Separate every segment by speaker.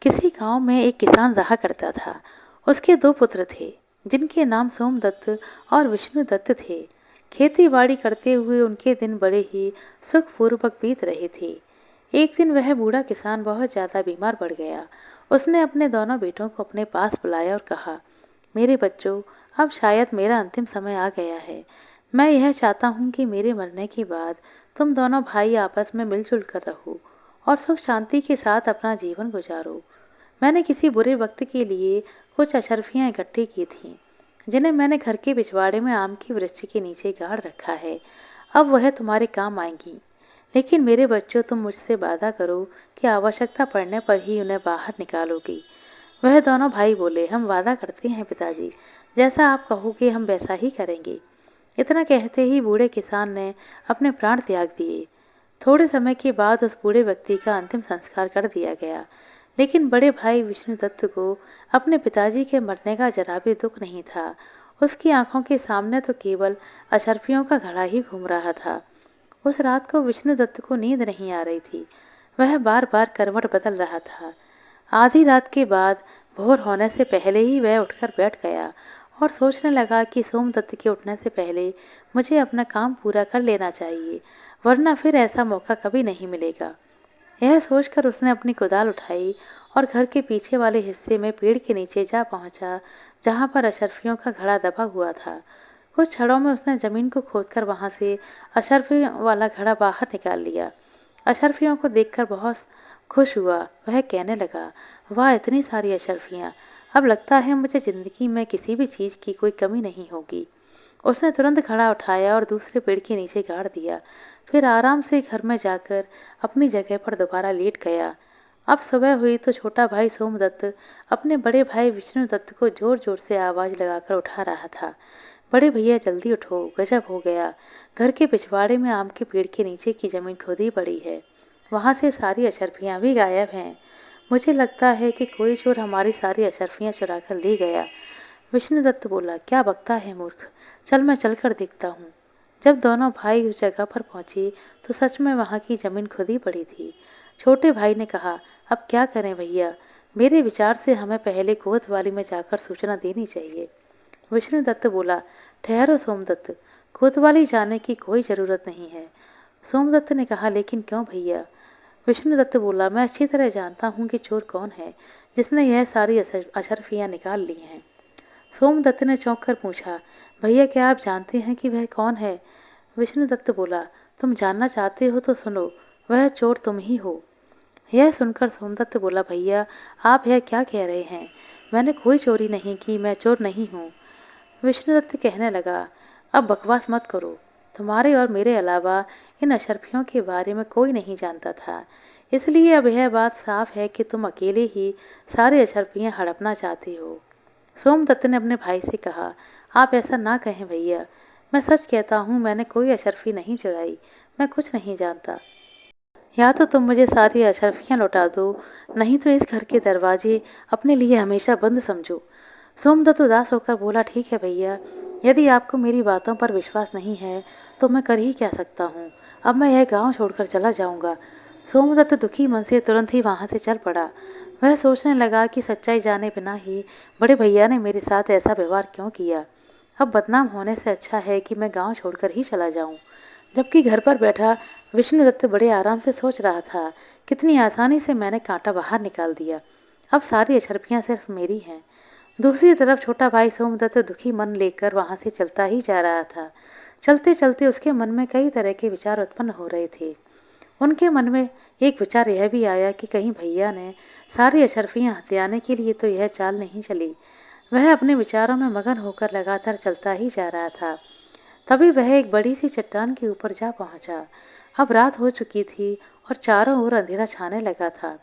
Speaker 1: किसी गांव में एक किसान रहा करता था। उसके दो पुत्र थे, जिनके नाम सोमदत्त और विष्णुदत्त थे। खेती बाड़ी करते हुए उनके दिन बड़े ही सुखपूर्वक बीत रहे थे। एक दिन वह बूढ़ा किसान बहुत ज़्यादा बीमार पड़ गया। उसने अपने दोनों बेटों को अपने पास बुलाया और कहा, मेरे बच्चों, अब शायद मेरा अंतिम समय आ गया है। मैं यह चाहता हूँ कि मेरे मरने के बाद तुम दोनों भाई आपस में मिलजुल कर रहो और सुख शांति के साथ अपना जीवन गुजारो। मैंने किसी बुरे वक्त के लिए कुछ अशर्फियाँ इकट्ठी की थीं, जिन्हें मैंने घर के पिछवाड़े में आम के वृक्ष के नीचे गाड़ रखा है। अब वह तुम्हारे काम आएंगी। लेकिन मेरे बच्चों, तुम मुझसे वादा करो कि आवश्यकता पड़ने पर ही उन्हें बाहर निकालोगी। वह दोनों भाई बोले, हम वादा करते हैं पिताजी, जैसा आप कहोगे हम वैसा ही करेंगे। इतना कहते ही बूढ़े किसान ने अपने प्राण त्याग दिए। थोड़े समय के बाद उस बूढ़े व्यक्ति का अंतिम संस्कार कर दिया गया। लेकिन बड़े भाई विष्णुदत्त को अपने पिताजी के मरने का जरा भी दुख नहीं था। उसकी आंखों के सामने तो केवल अशर्फियों का घड़ा ही घूम रहा था। उस रात को विष्णुदत्त को नींद नहीं आ रही थी। वह बार बार करवट बदल रहा था। आधी रात के बाद भोर होने से पहले ही वह उठकर बैठ गया और सोचने लगा कि सोमदत्त के उठने से पहले मुझे अपना काम पूरा कर लेना चाहिए, वरना फिर ऐसा मौका कभी नहीं मिलेगा। यह सोचकर उसने अपनी कुदाल उठाई और घर के पीछे वाले हिस्से में पेड़ के नीचे जा पहुंचा, जहां पर अशर्फियों का घड़ा दबा हुआ था। कुछ क्षणों में उसने जमीन को खोदकर वहां से अशर्फियों वाला घड़ा बाहर निकाल लिया। अशर्फियों को देखकर बहुत खुश हुआ। वह कहने लगा, वाह, इतनी सारी अशर्फियाँ! अब लगता है मुझे ज़िंदगी में किसी भी चीज़ की कोई कमी नहीं होगी। उसने तुरंत घड़ा उठाया और दूसरे पेड़ के नीचे गाड़ दिया। फिर आराम से घर में जाकर अपनी जगह पर दोबारा लेट गया। अब सुबह हुई तो छोटा भाई सोमदत्त अपने बड़े भाई विष्णुदत्त को जोर जोर से आवाज़ लगाकर उठा रहा था। बड़े भैया, जल्दी उठो, गजब हो गया। घर के पिछवाड़े में आम के पेड़ के नीचे की जमीन खोदी पड़ी है। वहाँ से सारी अशर्फियाँ भी गायब हैं। मुझे लगता है कि कोई चोर हमारी सारी अशर्फियाँ चुरा कर ले गया। विष्णुदत्त बोला, क्या बकता है मूर्ख, चल मैं चल कर देखता हूँ। जब दोनों भाई उस जगह पर पहुंचे तो सच में वहां की जमीन खुदी पड़ी थी। छोटे भाई ने कहा, अब क्या करें भैया, मेरे विचार से हमें पहले कोतवाली में जाकर सूचना देनी चाहिए। विष्णुदत्त बोला, ठहरो सोमदत्त, कोतवाली जाने की कोई ज़रूरत नहीं है। सोमदत्त ने कहा, लेकिन क्यों भैया? विष्णुदत्त बोला, मैं अच्छी तरह जानता हूँ कि चोर कौन है जिसने यह सारी अशर्फियाँ निकाल ली हैं। सोमदत्त ने चौंक कर पूछा, भैया क्या आप जानते हैं कि वह कौन है? विष्णुदत्त बोला, तुम जानना चाहते हो तो सुनो, वह चोर तुम ही हो। यह सुनकर सोमदत्त बोला, भैया आप यह क्या कह रहे हैं? मैंने कोई चोरी नहीं की, मैं चोर नहीं हूँ। विष्णुदत्त कहने लगा, अब बकवास मत करो, तुम्हारे और मेरे अलावा इन अशर्फियों के बारे में कोई नहीं जानता था, इसलिए अब यह बात साफ है कि तुम अकेले ही सारी अशर्फियाँ हड़पना चाहते हो। सोमदत्त ने अपने भाई से कहा, आप ऐसा ना कहें भैया, मैं सच कहता हूँ, मैंने कोई अशर्फी नहीं चुराई, मैं कुछ नहीं जानता। या तो तुम मुझे सारी अशर्फियाँ लौटा दो, नहीं तो इस घर के दरवाजे अपने लिए हमेशा बंद समझो। सोमदत्त उदास होकर बोला, ठीक है भैया, यदि आपको मेरी बातों पर विश्वास नहीं है तो मैं कर ही क्या सकता हूँ। अब मैं यह गांव छोड़कर चला जाऊँगा। सोमदत्त दुखी मन से तुरंत ही वहाँ से चल पड़ा। वह सोचने लगा कि सच्चाई जाने बिना ही बड़े भैया ने मेरे साथ ऐसा व्यवहार क्यों किया। अब बदनाम होने से अच्छा है कि मैं गांव छोड़कर ही चला जाऊं। जबकि घर पर बैठा विष्णुदत्त बड़े आराम से सोच रहा था, कितनी आसानी से मैंने कांटा बाहर निकाल दिया। अब सारी अशर्फियाँ सिर्फ मेरी हैं। दूसरी तरफ छोटा भाई सोमदत्त दुखी मन लेकर वहाँ से चलता ही जा रहा था। चलते चलते उसके मन में कई तरह के विचार उत्पन्न हो रहे थे। उनके मन में एक विचार यह भी आया कि कहीं भैया ने सारी अशर्फियाँ हथियाने के लिए तो यह चाल नहीं चली। वह अपने विचारों में मगन होकर लगातार चलता ही जा रहा था। तभी वह एक बड़ी सी चट्टान के ऊपर जा पहुंचा। अब रात हो चुकी थी और चारों ओर अंधेरा छाने लगा था।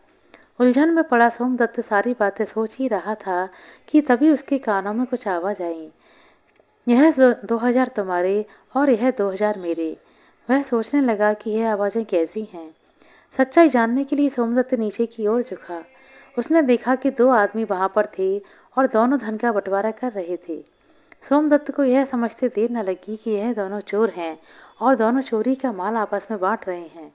Speaker 1: उलझन में पड़ा सोमदत्त सारी बातें सोच ही रहा था कि तभी उसके कानों में कुछ आवाज आई। यह 2000 तुम्हारे और यह 2000 मेरे। वह सोचने लगा कि यह आवाज़ें कैसी हैं। सच्चाई जानने के लिए सोमदत्त नीचे की ओर झुका। उसने देखा कि दो आदमी वहां पर थे और दोनों धन का बंटवारा कर रहे थे। सोमदत्त को यह समझते देर न लगी कि यह दोनों चोर हैं और दोनों चोरी का माल आपस में बांट रहे हैं।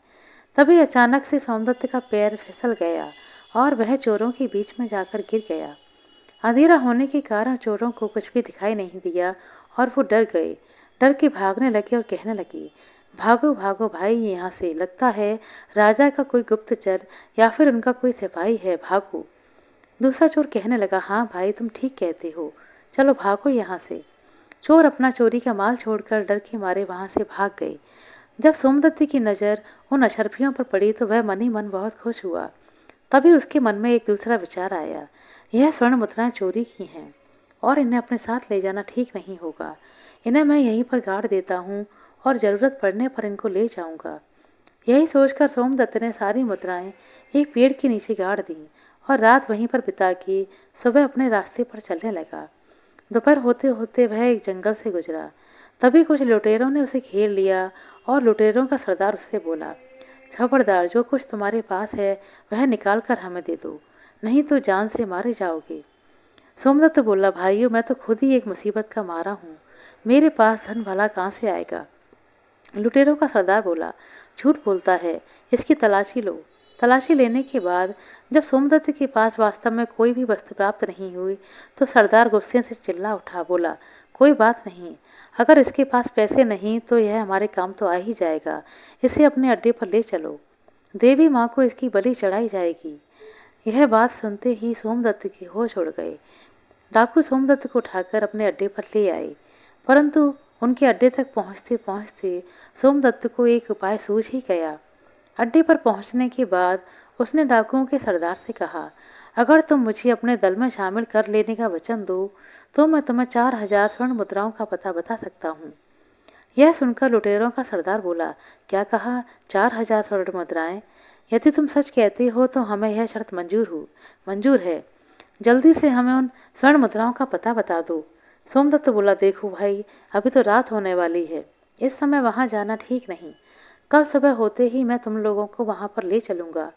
Speaker 1: तभी अचानक से सोमदत्त का पैर फिसल गया और वह चोरों के बीच में जाकर गिर गया। अंधेरा होने के कारण चोरों को कुछ भी दिखाई नहीं दिया और वो डर गए। डर के भागने लगे और कहने लगे, भागो भागो भाई यहाँ से, लगता है राजा का कोई गुप्तचर या फिर उनका कोई सिपाही है, भागो। दूसरा चोर कहने लगा, हाँ भाई तुम ठीक कहते हो, चलो भागो यहाँ से। चोर अपना चोरी का माल छोड़कर डर के मारे वहाँ से भाग गए। जब सोमदत्त की नज़र उन अशरफियों पर पड़ी तो वह मन ही मन बहुत खुश हुआ। तभी उसके मन में एक दूसरा विचार आया, यह स्वर्ण मुद्राएं चोरी की हैं और इन्हें अपने साथ ले जाना ठीक नहीं होगा। इन्हें मैं यहीं पर गाड़ देता हूँ और ज़रूरत पड़ने पर इनको ले जाऊँगा। यही सोचकर सोमदत्त ने सारी मुद्राएं एक पेड़ के नीचे गाड़ दी और रात वहीं पर बिता के सुबह अपने रास्ते पर चलने लगा। दोपहर होते होते वह एक जंगल से गुजरा। तभी कुछ लुटेरों ने उसे घेर लिया और लुटेरों का सरदार उससे बोला, खबरदार, जो कुछ तुम्हारे पास है वह निकाल कर हमें दे दो, नहीं तो जान से मारे जाओगे। सोमदत्त बोला, भाइयों मैं तो खुद ही एक मुसीबत का मारा हूँ, मेरे पास धन भला कहाँ से आएगा। लुटेरों का सरदार बोला, झूठ बोलता है, इसकी तलाशी लो। तलाशी लेने के बाद जब सोमदत्त के पास वास्तव में कोई भी वस्तु प्राप्त नहीं हुई तो सरदार गुस्से से चिल्ला उठा, बोला, कोई बात नहीं, अगर इसके पास पैसे नहीं तो यह हमारे काम तो आ ही जाएगा, इसे अपने अड्डे पर ले चलो, देवी माँ को इसकी बलि चढ़ाई जाएगी। यह बात सुनते ही सोमदत्त के होश उड़ गए। डाकू सोमदत्त को उठाकर अपने अड्डे पर ले आए, परंतु उनके अड्डे तक पहुंचते पहुंचते सोमदत्त को एक उपाय सूझ ही गया। अड्डे पर पहुंचने के बाद उसने डाकुओं के सरदार से कहा, अगर तुम मुझे अपने दल में शामिल कर लेने का वचन दो तो मैं तुम्हें 4000 स्वर्ण मुद्राओं का पता बता सकता हूँ। यह सुनकर लुटेरों का सरदार बोला, क्या कहा, 4000 स्वर्ण मुद्राएं? यदि तुम सच कहते हो तो हमें यह शर्त मंजूर है, जल्दी से हमें उन स्वर्ण मुद्राओं का पता बता दो। सोमदत्त बोला, देखो भाई, अभी तो रात होने वाली है, इस समय वहाँ जाना ठीक नहीं, कल सुबह होते ही मैं तुम लोगों को वहाँ पर ले चलूँगा।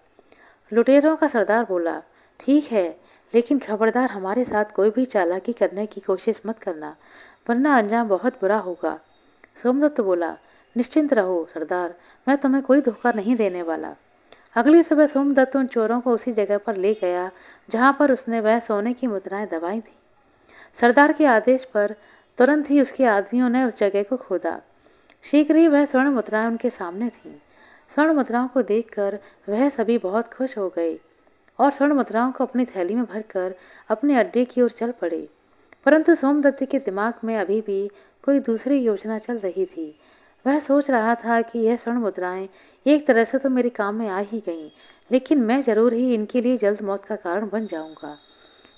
Speaker 1: लुटेरों का सरदार बोला, ठीक है, लेकिन खबरदार हमारे साथ कोई भी चालाकी करने की कोशिश मत करना, वरना अंजाम बहुत बुरा होगा। सोमदत्त बोला, निश्चिंत रहो सरदार, मैं तुम्हें कोई धोखा नहीं देने वाला। अगली सुबह सोमदत्त उन चोरों को उसी जगह पर ले गया जहाँ पर उसने वह सोने की मुद्राएं दबाई थी। सरदार के आदेश पर तुरंत ही उसके आदमियों ने उस जगह को खोदा। शीघ्र ही वह स्वर्ण मुद्राएं उनके सामने थीं। स्वर्ण मुद्राओं को देखकर वह सभी बहुत खुश हो गए और स्वर्ण मुद्राओं को अपनी थैली में भरकर अपने अड्डे की ओर चल पड़े। परंतु सोमदत्त के दिमाग में अभी भी कोई दूसरी योजना चल रही थी। वह सोच रहा था कि यह स्वर्ण मुद्राएं एक तरह से तो मेरे काम में आ ही गईं, लेकिन मैं ज़रूर ही इनके लिए जल्द मौत का कारण बन जाऊंगा।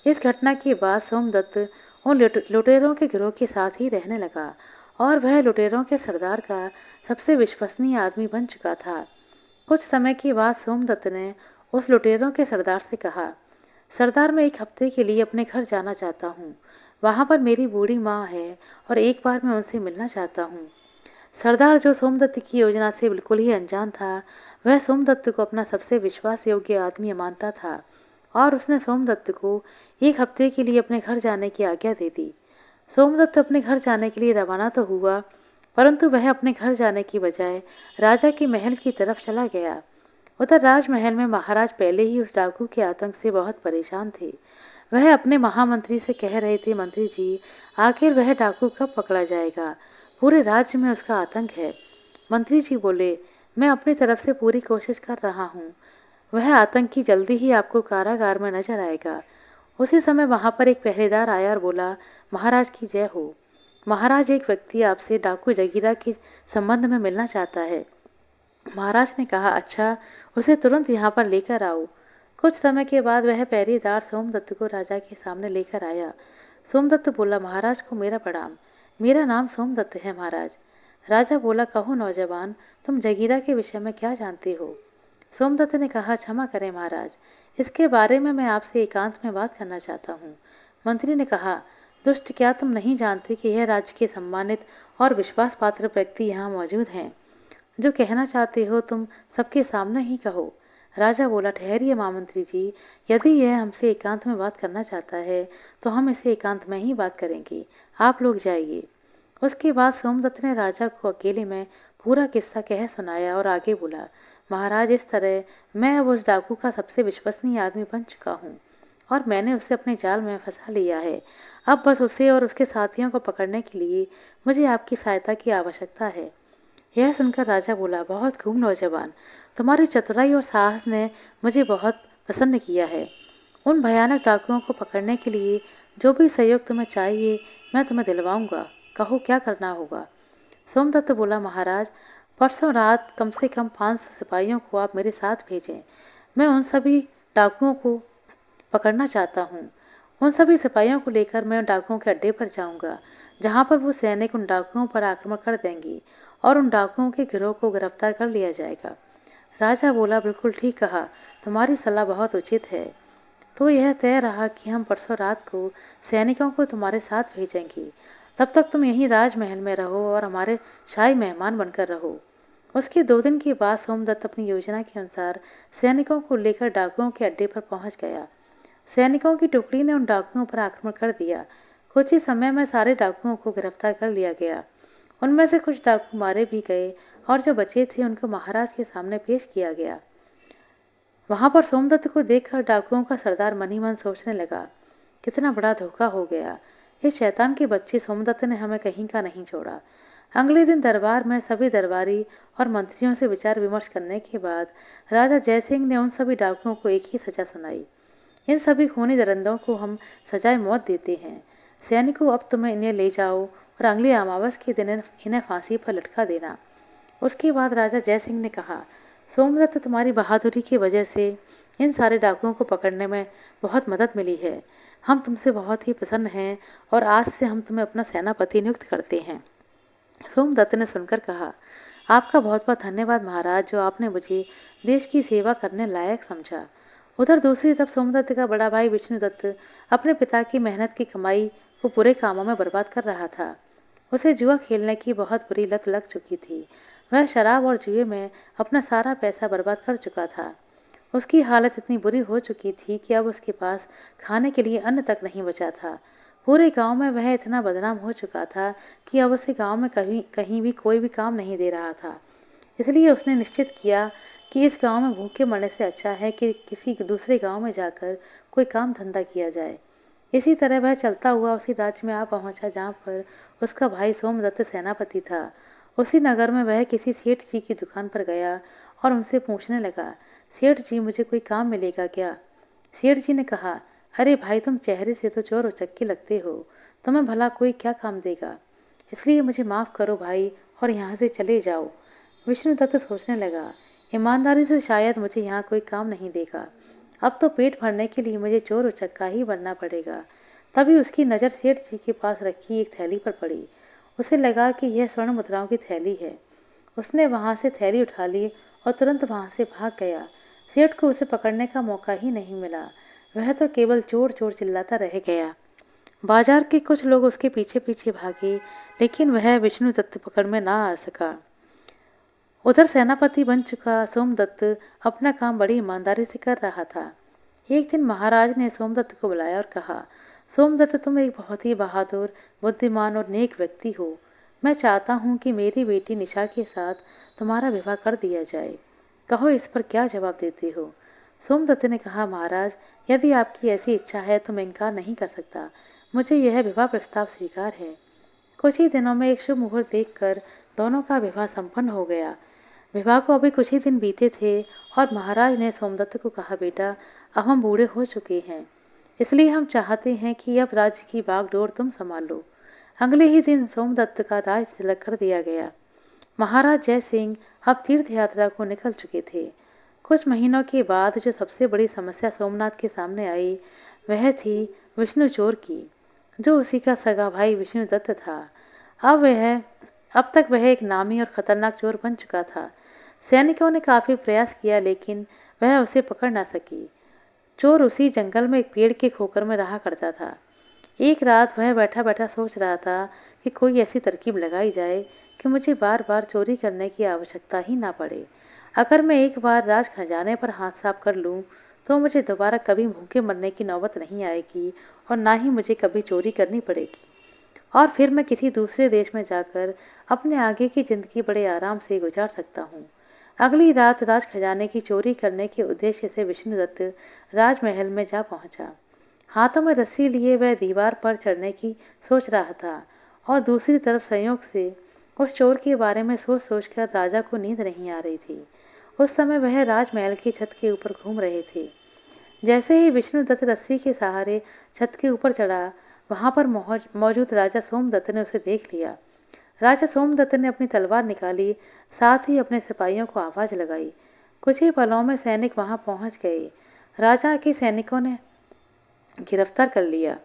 Speaker 1: इस घटना के बाद सोमदत्त उन लुटेरों के गिरोह के साथ ही रहने लगा और वह लुटेरों के सरदार का सबसे विश्वसनीय आदमी बन चुका था। कुछ समय के बाद सोमदत्त ने उस लुटेरों के सरदार से कहा, सरदार, मैं एक हफ्ते के लिए अपने घर जाना चाहता हूँ, वहाँ पर मेरी बूढ़ी माँ है और एक बार मैं उनसे मिलना चाहता हूँ। सरदार, जो सोमदत्त की योजना से बिल्कुल ही अनजान था, वह सोमदत्त को अपना सबसे विश्वास योग्य आदमी मानता था और उसने सोमदत्त को एक हफ्ते के लिए अपने घर जाने की आज्ञा दे दी। सोमदत्त अपने घर जाने के लिए रवाना तो हुआ, परंतु वह अपने घर जाने की बजाय राजा के महल की तरफ चला गया। उधर राजमहल में महाराज पहले ही उस डाकू के आतंक से बहुत परेशान थे। वह अपने महामंत्री से कह रहे थे, मंत्री जी, आखिर वह डाकू कब पकड़ा जाएगा? पूरे राज्य में उसका आतंक है। मंत्री जी बोले, मैं अपनी तरफ से पूरी कोशिश कर रहा हूँ, वह आतंकी जल्दी ही आपको कारागार में नजर आएगा। उसी समय वहाँ पर एक पहरेदार आया और बोला, महाराज की जय हो। महाराज, एक व्यक्ति आपसे डाकू जगीरा के संबंध में मिलना चाहता है। महाराज ने कहा, अच्छा, उसे तुरंत यहाँ पर लेकर आओ। कुछ समय के बाद वह पहरेदार सोमदत्त को राजा के सामने लेकर आया। सोमदत्त बोला, महाराज को मेरा प्रणाम, मेरा नाम सोमदत्त है महाराज। राजा बोला, कहो नौजवान, तुम जगीरा के विषय में क्या जानते हो? सोमदत्त ने कहा, क्षमा करें महाराज, इसके बारे में मैं आपसे एकांत में बात करना चाहता हूँ। मंत्री ने कहा, दुष्ट, क्या तुम नहीं जानते कि यह राज्य के सम्मानित और विश्वास पात्र व्यक्ति यहाँ मौजूद हैं? जो कहना चाहते हो तुम सबके सामने ही कहो। राजा बोला, ठहरिए महामंत्री जी, यदि यह हमसे एकांत में बात करना चाहता है तो हम इसे एकांत में ही बात करेंगे, आप लोग जाइए। उसके बाद सोमदत्त ने राजा को अकेले में पूरा किस्सा कह सुनाया और आगे बोला, महाराज, इस तरह मैं अब उस डाकू का सबसे विश्वसनीय आदमी बन चुका हूँ और मैंने उसे अपने जाल में फंसा लिया है। अब बस उसे और उसके साथियों को पकड़ने के लिए मुझे आपकी सहायता की आवश्यकता है। यह सुनकर राजा बोला, बहुत खूब नौजवान, तुम्हारी चतुराई और साहस ने मुझे बहुत प्रसन्न किया है। उन भयानक डाकुओं को पकड़ने के लिए जो भी सहयोग तुम्हें चाहिए मैं तुम्हें दिलवाऊंगा। कहो क्या करना होगा। सोमदत्त बोला, महाराज, परसों रात कम से कम 500 सिपाहियों को आप मेरे साथ भेजें। मैं उन सभी डाकुओं को पकड़ना चाहता हूँ। उन सभी सिपाहियों को लेकर मैं डाकुओं के अड्डे पर जाऊंगा, जहाँ पर वो सैनिक उन डाकुओं पर आक्रमण कर देंगे और उन डाकुओं के गिरोह को गिरफ्तार कर लिया जाएगा। राजा बोला, बिल्कुल ठीक कहा, तुम्हारी सलाह बहुत उचित है। तो यह तय रहा कि हम परसों रात को सैनिकों को तुम्हारे साथ भेजेंगे। तब तक तुम यहीं राजमहल में रहो और हमारे शाही मेहमान बनकर रहो। उसके 2 दिन के बाद सोमदत्त अपनी योजना के अनुसार सैनिकों को लेकर डाकुओं के अड्डे पर पहुंच गया। सैनिकों की टुकड़ी ने उन डाकुओं पर आक्रमण कर दिया। कुछ ही समय में सारे डाकुओं को गिरफ्तार कर लिया गया। उनमें से कुछ डाकू मारे भी गए और जो बचे थे उनको महाराज के सामने पेश किया गया। वहां पर सोमदत्त को देखकर डाकुओं का सरदार मन ही मन सोचने लगा, कितना बड़ा धोखा हो गया। इस शैतान के बच्चे सोमदत्त ने हमें कहीं का नहीं छोड़ा। अगले दिन दरबार में सभी दरबारी और मंत्रियों से विचार विमर्श करने के बाद राजा जयसिंह ने उन सभी डाकुओं को एक ही सजा सुनाई। इन सभी खूनी दरिंदों को हम सजाए मौत देते हैं। सैनिकों, अब तुम्हें इन्हें ले जाओ और अगली अमावस के दिन इन्हें फांसी पर लटका देना। उसके बाद राजा जयसिंह ने कहा, सोमदत्त, तुम्हारी बहादुरी की वजह से इन सारे डाकुओं को पकड़ने में बहुत मदद मिली है। हम तुमसे बहुत ही प्रसन्न हैं और आज से हम तुम्हें अपना सेनापति नियुक्त करते हैं। सोमदत्त ने सुनकर कहा, आपका बहुत बहुत धन्यवाद महाराज, जो आपने मुझे देश की सेवा करने लायक समझा। उधर दूसरी तरफ सोमदत्त का बड़ा भाई विष्णुदत्त अपने पिता की मेहनत की कमाई को बुरे कामों में बर्बाद कर रहा था। उसे जुआ खेलने की बहुत बुरी लत लग चुकी थी। वह शराब और जुए में अपना सारा पैसा बर्बाद कर चुका था। उसकी हालत इतनी बुरी हो चुकी थी कि अब उसके पास खाने के लिए अन्न तक नहीं बचा था। पूरे गांव में वह इतना बदनाम हो चुका था कि अब उसे गांव में कहीं भी कोई भी काम नहीं दे रहा था। इसलिए उसने निश्चित किया कि इस गांव में भूखे मरने से अच्छा है कि किसी दूसरे गांव में जाकर कोई काम धंधा किया जाए। इसी तरह वह चलता हुआ उसी राज्य में आ पहुंचा जहाँ पर उसका भाई सोमदत्त सेनापति था। उसी नगर में वह किसी सेठ जी की दुकान पर गया और उनसे पूछने लगा, सेठ जी, मुझे कोई काम मिलेगा क्या? सेठ जी ने कहा, अरे भाई, तुम चेहरे से तो चोर उचक्के लगते हो, तुम्हें भला कोई क्या काम देगा? इसलिए मुझे माफ़ करो भाई और यहाँ से चले जाओ। विष्णुदत्त सोचने लगा, ईमानदारी से शायद मुझे यहाँ कोई काम नहीं देगा। अब तो पेट भरने के लिए मुझे चोर उचक्का ही बनना पड़ेगा। तभी उसकी नज़र सेठ जी के पास रखी एक थैली पर पड़ी। उसे लगा कि यह स्वर्ण मुद्राओं की थैली है। उसने वहाँ से थैली उठा ली और तुरंत वहाँ से भाग गया। सेठ को उसे पकड़ने का मौका ही नहीं मिला। वह तो केवल चोर चोर चिल्लाता रह गया। बाजार के कुछ लोग उसके पीछे पीछे भागे, लेकिन वह विष्णुदत्त पकड़ में ना आ सका। उधर सेनापति बन चुका सोमदत्त अपना काम बड़ी ईमानदारी से कर रहा था। एक दिन महाराज ने सोमदत्त को बुलाया और कहा, सोमदत्त, तुम एक बहुत ही बहादुर, बुद्धिमान और नेक व्यक्ति हो। मैं चाहता हूँ कि मेरी बेटी निशा के साथ तुम्हारा विवाह कर दिया जाए। कहो इस पर क्या जवाब देते हो? सोमदत्त ने कहा, महाराज, यदि आपकी ऐसी इच्छा है तो मैं इनकार नहीं कर सकता। मुझे यह विवाह प्रस्ताव स्वीकार है। कुछ ही दिनों में एक शुभ मुहूर्त देखकर दोनों का विवाह संपन्न हो गया। विवाह को अभी कुछ ही दिन बीते थे और महाराज ने सोमदत्त को कहा, बेटा, अब हम बूढ़े हो चुके हैं, इसलिए हम चाहते हैं कि अब राज्य की बागडोर तुम संभाल लो। अगले ही दिन सोमदत्त का राज तिलक कर दिया गया। महाराज जय सिंह अब तीर्थ यात्रा को निकल चुके थे। कुछ महीनों के बाद जो सबसे बड़ी समस्या सोमनाथ के सामने आई वह थी विष्णु चोर की, जो उसी का सगा भाई विष्णुदत्त था। अब तक वह एक नामी और खतरनाक चोर बन चुका था। सैनिकों ने काफ़ी प्रयास किया लेकिन वह उसे पकड़ ना सकी। चोर उसी जंगल में एक पेड़ के खोकर में रहा करता था। एक रात वह बैठा बैठा सोच रहा था कि कोई ऐसी तरकीब लगाई जाए कि मुझे बार बार चोरी करने की आवश्यकता ही ना पड़े। अगर मैं एक बार राज खजाने पर हाथ साफ कर लूँ तो मुझे दोबारा कभी भूखे मरने की नौबत नहीं आएगी और ना ही मुझे कभी चोरी करनी पड़ेगी। और फिर मैं किसी दूसरे देश में जाकर अपने आगे की ज़िंदगी बड़े आराम से गुजार सकता हूँ। अगली रात राज खजाने की चोरी करने के उद्देश्य से विष्णुदत्त राजमहल में जा पहुंचा। हाथों में रस्सी लिए वह दीवार पर चढ़ने की सोच रहा था और दूसरी तरफ संयोग से उस चोर के बारे में सोच सोचकर राजा को नींद नहीं आ रही थी। उस समय वह राजमहल की छत के ऊपर घूम रहे थे। जैसे ही विष्णुदत्त रस्सी के सहारे छत के ऊपर चढ़ा, वहां पर मौजूद राजा सोमदत्त ने उसे देख लिया। राजा सोमदत्त ने अपनी तलवार निकाली, साथ ही अपने सिपाहियों को आवाज लगाई। कुछ ही पलों में सैनिक वहां पहुंच गए। राजा के सैनिकों ने गिरफ्तार कर लिया।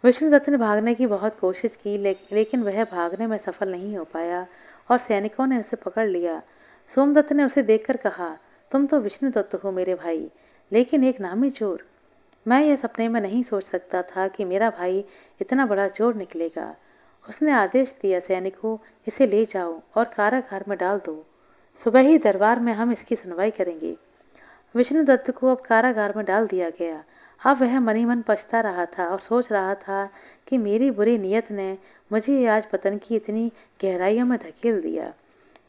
Speaker 1: विष्णुदत्त ने भागने की बहुत कोशिश की, लेकिन वह भागने में सफल नहीं हो पाया और सैनिकों ने उसे पकड़ लिया। सोमदत्त ने उसे देखकर कहा, तुम तो विष्णुदत्त हो मेरे भाई, लेकिन एक नामी चोर। मैं यह सपने में नहीं सोच सकता था कि मेरा भाई इतना बड़ा चोर निकलेगा। उसने आदेश दिया, सैनिकों, इसे ले जाओ और कारागार में डाल दो। सुबह ही दरबार में हम इसकी सुनवाई करेंगे। विष्णुदत्त को अब कारागार में डाल दिया गया। अब वह मन ही मन पछता रहा था और सोच रहा था कि मेरी बुरी नीयत ने मुझे आज पतन की इतनी गहराइयों में धकेल दिया।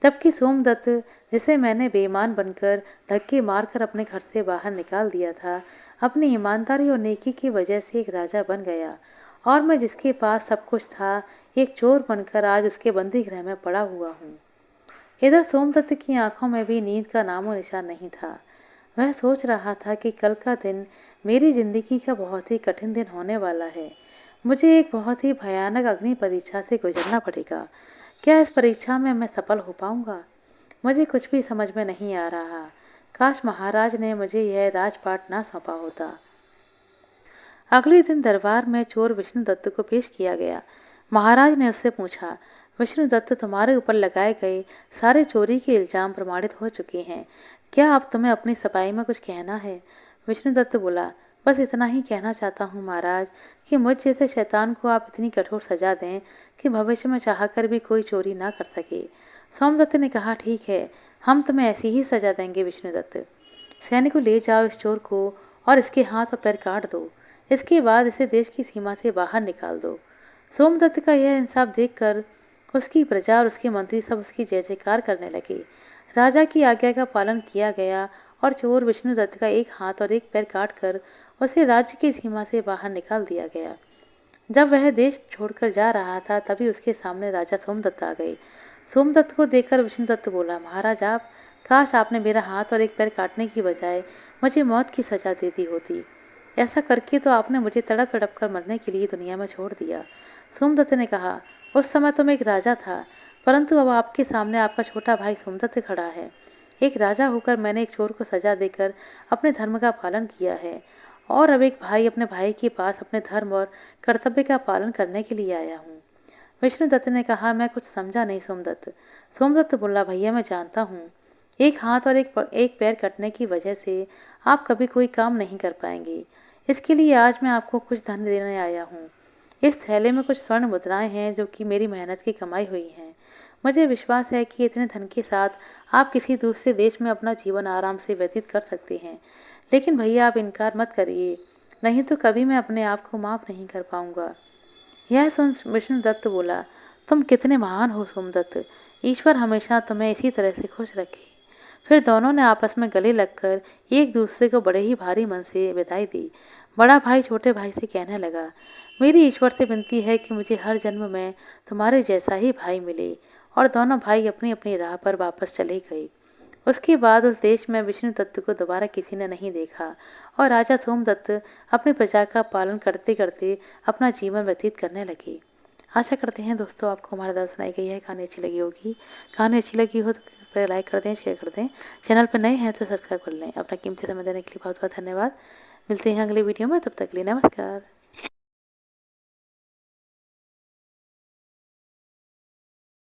Speaker 1: तब कि सोमदत्त, जिसे मैंने बेईमान बनकर धक्के मारकर अपने घर से बाहर निकाल दिया था, अपनी ईमानदारी और नेकी की वजह से एक राजा बन गया और मैं जिसके पास सब कुछ था, एक चोर बनकर आज उसके बंदी गृह में पड़ा हुआ हूँ। इधर सोमदत्त की आंखों में भी नींद का नामो निशान नहीं था। वह सोच रहा था कि कल का दिन मेरी जिंदगी का बहुत ही कठिन दिन होने वाला है। मुझे एक बहुत ही भयानक अग्नि परीक्षा से गुजरना पड़ेगा। क्या इस परीक्षा में मैं सफल हो पाऊंगा? मुझे कुछ भी समझ में नहीं आ रहा। काश महाराज ने मुझे यह राजपाट ना सौंपा होता। अगले दिन दरबार में चोर विष्णुदत्त को पेश किया गया। महाराज ने उससे पूछा, विष्णुदत्त, तुम्हारे ऊपर लगाए गए सारे चोरी के इल्जाम प्रमाणित हो चुके हैं। क्या अब तुम्हें अपनी सफाई में कुछ कहना है? विष्णुदत्त बोला, बस इतना ही कहना चाहता हूँ महाराज कि मुझ जैसे शैतान को आप इतनी कठोर सजा दें कि भविष्य में चाहकर भी कोई चोरी ना कर सके। सोमदत्त ने कहा, ठीक है, हम तुम्हें ऐसी ही सजा देंगे विष्णुदत्त। सैनिकों, ले जाओ इस चोर को और इसके हाथ और पैर काट दो। इसके बाद इसे देश की सीमा से बाहर निकाल दो। सोमदत्त का यह इंसाफ देखकर उसकी प्रजा और उसके मंत्री सब उसकी जय जयकार करने लगे। राजा की आज्ञा का पालन किया गया और चोर विष्णुदत्त का एक हाथ और एक पैर काटकर उसे राज्य की सीमा से बाहर निकाल दिया गया। जब वह देश छोड़कर जा रहा था, तभी उसके सामने राजा सोमदत्त आ गए। सोमदत्त को देखकर विष्णुदत्त बोला, महाराज आप, काश आपने मेरा हाथ और एक पैर काटने की बजाय मुझे मौत की सजा दे दी होती। ऐसा करके तो आपने मुझे तड़प तड़प कर मरने के लिए दुनिया में छोड़ दिया। सोमदत्त ने कहा, उस समय तो मैं एक राजा था, परंतु अब आपके सामने आपका छोटा भाई सोमदत्त खड़ा है। एक राजा होकर मैंने एक चोर को सजा देकर अपने धर्म का पालन किया है और अब एक भाई अपने भाई के पास अपने धर्म और कर्तव्य का पालन करने के लिए आया हूँ। विष्णुदत्त ने कहा, मैं कुछ समझा नहीं सोमदत्त। सोमदत्त बोला, भैया मैं जानता हूँ, एक हाथ और एक पैर कटने की वजह से आप कभी कोई काम नहीं कर पाएंगे। इसके लिए आज मैं आपको कुछ धन देने आया हूँ। इस थैले में कुछ स्वर्ण मुद्राएं हैं जो कि मेरी मेहनत की कमाई हुई हैं। मुझे विश्वास है कि इतने धन के साथ आप किसी दूसरे देश में अपना जीवन आराम से व्यतीत कर सकते हैं। लेकिन भैया आप इनकार मत करिए, नहीं तो कभी मैं अपने आप को माफ़ नहीं कर पाऊंगा। यह सुन विष्णुदत्त बोला, तुम कितने महान हो सोमदत्त, ईश्वर हमेशा तुम्हें इसी तरह से खुश रखे। फिर दोनों ने आपस में गले लगकर एक दूसरे को बड़े ही भारी मन से विदाई दी। बड़ा भाई छोटे भाई से कहने लगा, मेरी ईश्वर से विनती है कि मुझे हर जन्म में तुम्हारे जैसा ही भाई मिले। और दोनों भाई अपनी अपनी राह पर वापस चले गए। उसके बाद उस देश में विष्णुदत्त को दोबारा किसी ने नहीं देखा और राजा सोमदत्त अपनी प्रजा का पालन करते करते अपना जीवन व्यतीत करने लगे। आशा करते हैं दोस्तों आपको हमारे द्वारा सुनाई गई है कहानी अच्छी लगी होगी। कहानी अच्छी लगी हो तो कृपया लाइक कर दें, शेयर कर दें। चैनल पर नए हैं तो सब्सक्राइब कर लें। अपना कीमती समय देने के लिए बहुत बहुत धन्यवाद। मिलते हैं अगले वीडियो में, तब तक के लिए नमस्कार।